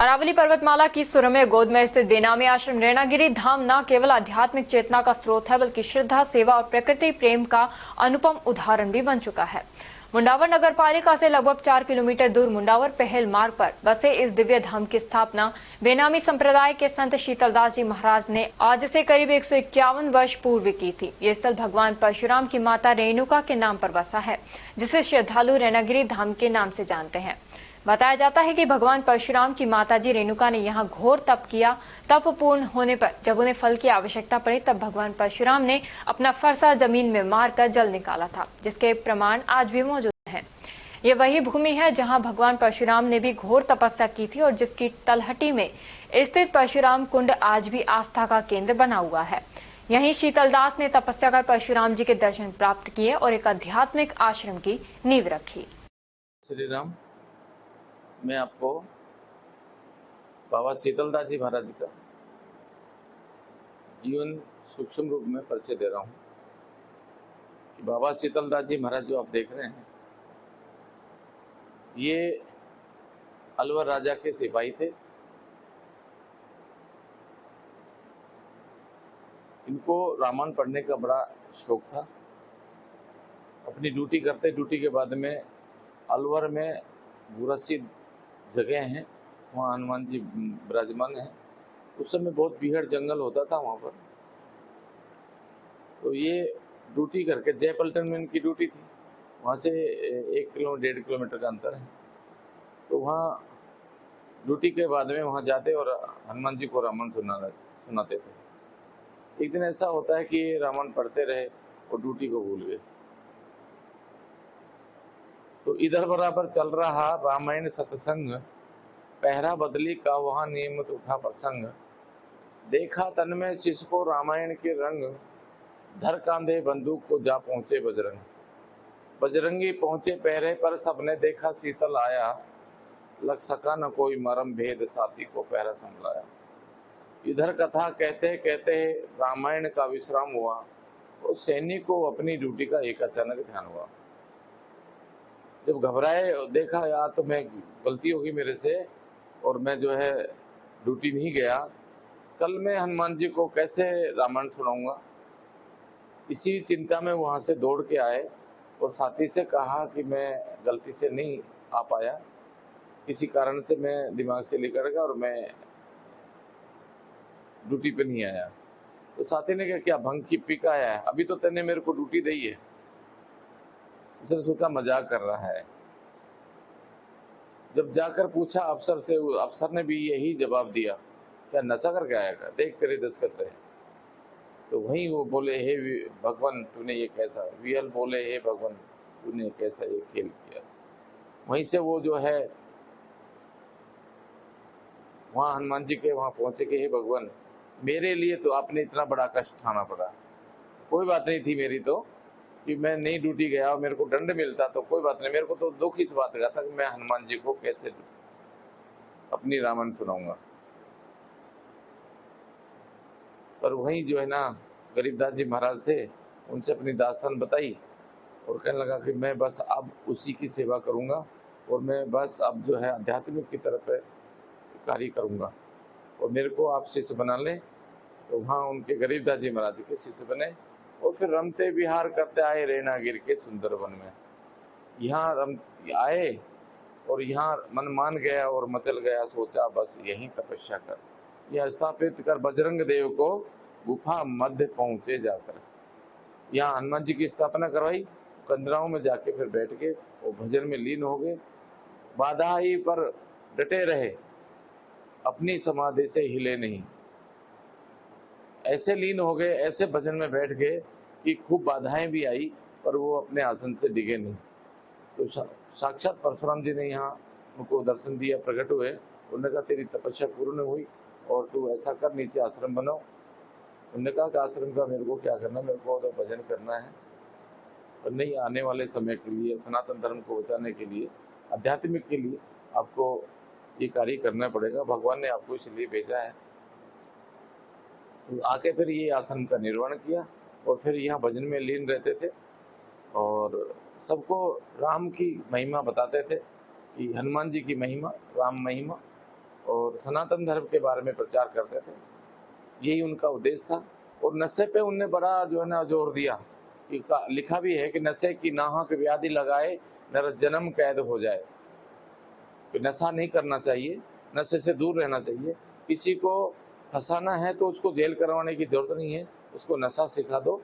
अरावली पर्वतमाला की सुरम्य गोद में स्थित बेनामी आश्रम रैनागिरी धाम न केवल आध्यात्मिक चेतना का स्रोत है, बल्कि श्रद्धा, सेवा और प्रकृति प्रेम का अनुपम उदाहरण भी बन चुका है। मुंडावर नगर पालिका से लगभग 4 किलोमीटर दूर मुंडावर पहल मार्ग पर बसे इस दिव्य धाम की स्थापना बेनामी संप्रदाय के संत शीतलदास जी महाराज ने आज से करीब 151 वर्ष पूर्व की थी। ये स्थल भगवान परशुराम की माता रेणुका के नाम पर बसा है, जिसे श्रद्धालु रैनागिरी धाम के नाम से जानते हैं। बताया जाता है कि भगवान परशुराम की माताजी रेणुका ने यहाँ घोर तप किया। तप पूर्ण होने पर जब उन्हें फल की आवश्यकता पड़ी, तब भगवान परशुराम ने अपना फरसा जमीन में मारकर जल निकाला था, जिसके प्रमाण आज भी मौजूद हैं। ये वही भूमि है जहां भगवान परशुराम ने भी घोर तपस्या की थी और जिसकी तलहटी में स्थित परशुराम कुंड आज भी आस्था का केंद्र बना हुआ है। यहीं शीतलदास ने तपस्या कर परशुराम जी के दर्शन प्राप्त किए और एक आध्यात्मिक आश्रम की नींव रखी। श्री राम, मैं आपको बाबा शीतलदास जी महाराज का जीवन सूक्ष्म रूप में परिचय दे रहा हूँ कि बाबा शीतलदास जी महाराज जो आप देख रहे हैं, ये अलवर राजा के सिपाही थे। इनको रामायण पढ़ने का बड़ा शौक था। अपनी ड्यूटी करते, ड्यूटी के बाद में अलवर में बुरसी जगह हैं, वहाँ हनुमान जी विराजमान हैं। उस समय बहुत बीहड़ जंगल होता था वहाँ पर। तो ये ड्यूटी करके जयपल्टन में इनकी ड्यूटी थी। वहाँ से 1-1.5 किलोमीटर का अंतर है। तो वहाँ ड्यूटी के बाद में वहाँ जाते और हनुमान जी को रामायण सुनाते थे। एक दिन ऐसा होता है कि रामायण पढ़ते रहे और ड्यूटी को भूल गए। तो इधर बराबर चल रहा रामायण सत्संग, पहरा बदली का वहाँ नियमित उठा प्रसंग। देखा तन में शिष्य को रामायण के रंग, धर कांधे बंदूक को जा पहुंचे बजरंग। बजरंगी पहुंचे पहरे पर, सबने देखा शीतल आया। लग सका न कोई मरम भेद, साथी को पहरा संभलाया। इधर कथा कहते कहते रामायण का विश्राम हुआ और सैनिक को अपनी ड्यूटी का एक अचानक ध्यान हुआ। जब घबराए, देखा यार तो मैं गलती होगी मेरे से और मैं जो है ड्यूटी नहीं गया, कल मैं हनुमान जी को कैसे रामायण सुनाऊंगा। इसी चिंता में वहां से दौड़ के आए और साथी से कहा कि मैं गलती से नहीं आ पाया, किसी कारण से मैं दिमाग से निकल गया और मैं ड्यूटी पे नहीं आया। तो साथी ने कहा क्या भंग की पी का आया है, अभी तो तेने मेरे को ड्यूटी दी है। उसने सोचा मजाक कर रहा है। जब जाकर पूछा अफसर से, अफसर ने भी यही जवाब दिया, क्या नशा करके आया का, देख तेरे दस्तखत रहे। तो वहीं वो बोले, हे भगवान तूने ये कैसा, वीएल बोले, हे भगवान तूने कैसा ये खेल किया। वहीं से वो जो है वहां हनुमान जी के वहां पहुंचे कि हे भगवान मेरे लिए तो आपने इतना बड़ा कष्ट उठाना पड़ा। कोई बात नहीं थी मेरी तो कि मैं नहीं ड्यूटी गया और मेरे को दंड मिलता तो कोई बात नहीं, मेरे को तो दुख इस बात का था कि मैं हनुमान जी को कैसे अपनी रामायण सुनाऊंगा। पर वहीं जो है ना गरीबदास जी महाराज थे, उनसे अपनी दास्तान बताई और कहने लगा कि मैं बस अब उसी की सेवा करूंगा और मैं बस अब जो है आध्यात्मिक की तरफ कार्य करूंगा और मेरे को आप शिष्य बना लें। तो वहाँ उनके गरीबदास जी महाराज के शिष्य बने और फिर रमते विहार करते आए रैनागिरी के सुंदर वन में। यहाँ रम आए और यहाँ मन मान गया और मचल गया, सोचा बस यहीं तपस्या कर। यह स्थापित कर बजरंग देव को गुफा मध्य पहुंचे जाकर। यहाँ हनुमान जी की स्थापना करवाई, कंदराओं में जाके फिर बैठ के वो भजन में लीन हो गए। बाधा आई पर डटे रहे, अपनी समाधि से हिले नहीं। ऐसे लीन हो गए, ऐसे भजन में बैठ गए कि खूब बाधाएं भी आई पर वो अपने आसन से डिगे नहीं। तो साक्षात परशुराम जी ने यहाँ उनको दर्शन दिया, प्रकट हुए। उन्होंने कहा तेरी तपस्या पूर्ण हुई और तू ऐसा कर, नीचे आश्रम बनाओ। उन्होंने कहा कि आश्रम का मेरे को क्या करना, मेरे को तो भजन करना है और नहीं, आने वाले समय के लिए, सनातन धर्म को बचाने के लिए, आध्यात्मिक के लिए आपको ये कार्य करना पड़ेगा। भगवान ने आपको इसलिए भेजा है। तो आके फिर ये आश्रम का निर्माण किया और फिर यहाँ भजन में लीन रहते थे और सबको राम की महिमा बताते थे कि हनुमान जी की महिमा, राम महिमा और सनातन धर्म के बारे में प्रचार करते थे। यही उनका उद्देश्य था। और नशे पे उनने बड़ा जो है ना जोर दिया कि लिखा भी है कि नशे की नाहक व्याधि लगाए नर जन्म कैद हो जाए। कि नशा नहीं करना चाहिए, नशे से दूर रहना चाहिए। किसी को फंसाना है तो उसको जेल करवाने की जरूरत नहीं है, उसको नशा सिखा दो